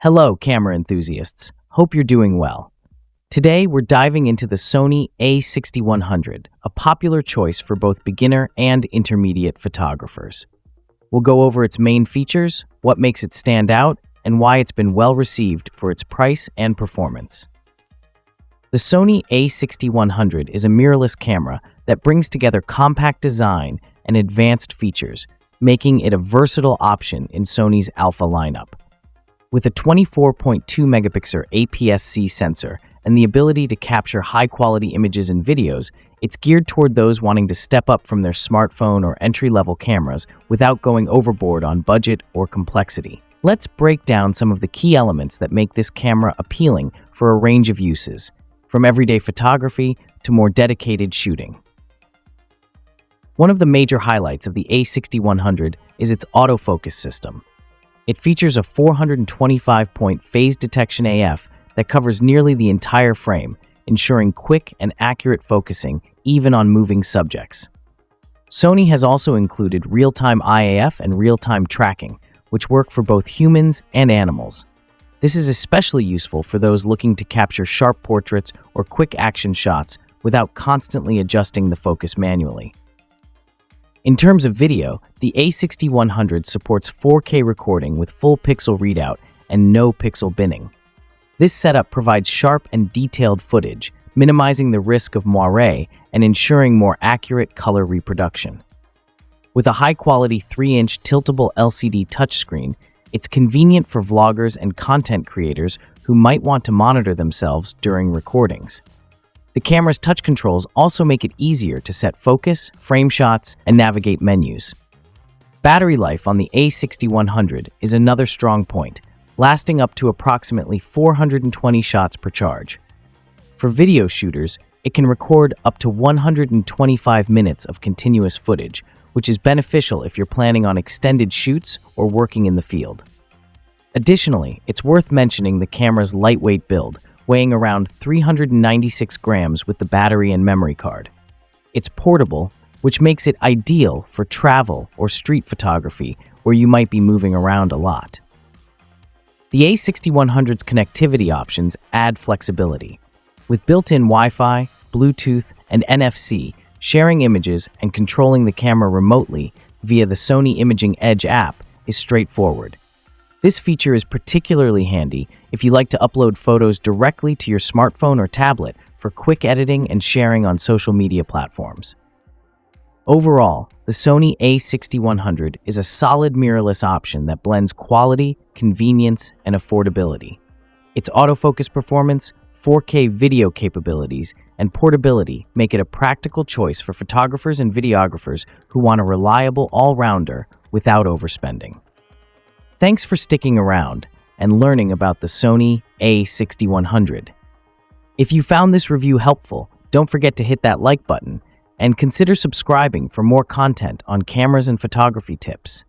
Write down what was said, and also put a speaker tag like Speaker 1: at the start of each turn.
Speaker 1: Hello, camera enthusiasts. Hope you're doing well. Today, we're diving into the Sony A6100, a popular choice for both beginner and intermediate photographers. We'll go over its main features, what makes it stand out, and why it's been well received for its price and performance. The Sony A6100 is a mirrorless camera that brings together compact design and advanced features, making it a versatile option in Sony's Alpha lineup. With a 24.2 megapixel APS-C sensor and the ability to capture high-quality images and videos, it's geared toward those wanting to step up from their smartphone or entry-level cameras without going overboard on budget or complexity. Let's break down some of the key elements that make this camera appealing for a range of uses, from everyday photography to more dedicated shooting. One of the major highlights of the A6100 is its autofocus system. It features a 425-point phase detection AF that covers nearly the entire frame, ensuring quick and accurate focusing even on moving subjects. Sony has also included real-time IAF and real-time tracking, which work for both humans and animals. This is especially useful for those looking to capture sharp portraits or quick action shots without constantly adjusting the focus manually. In terms of video, the A6100 supports 4K recording with full pixel readout and no pixel binning. This setup provides sharp and detailed footage, minimizing the risk of moire and ensuring more accurate color reproduction. With a high-quality 3-inch tiltable LCD touchscreen, it's convenient for vloggers and content creators who might want to monitor themselves during recordings. The camera's touch controls also make it easier to set focus, frame shots, and navigate menus. Battery life on the A6100 is another strong point, lasting up to approximately 420 shots per charge. For video shooters, it can record up to 125 minutes of continuous footage, which is beneficial if you're planning on extended shoots or working in the field. Additionally, it's worth mentioning the camera's lightweight build, weighing around 396 grams with the battery and memory card. It's portable, which makes it ideal for travel or street photography where you might be moving around a lot. The A6100's connectivity options add flexibility. With built-in Wi-Fi, Bluetooth, and NFC, sharing images and controlling the camera remotely via the Sony Imaging Edge app is straightforward. This feature is particularly handy if you like to upload photos directly to your smartphone or tablet for quick editing and sharing on social media platforms. Overall, the Sony A6100 is a solid mirrorless option that blends quality, convenience, and affordability. Its autofocus performance, 4K video capabilities, and portability make it a practical choice for photographers and videographers who want a reliable all-rounder without overspending. Thanks for sticking around and learning about the Sony A6100. If you found this review helpful, don't forget to hit that like button and consider subscribing for more content on cameras and photography tips.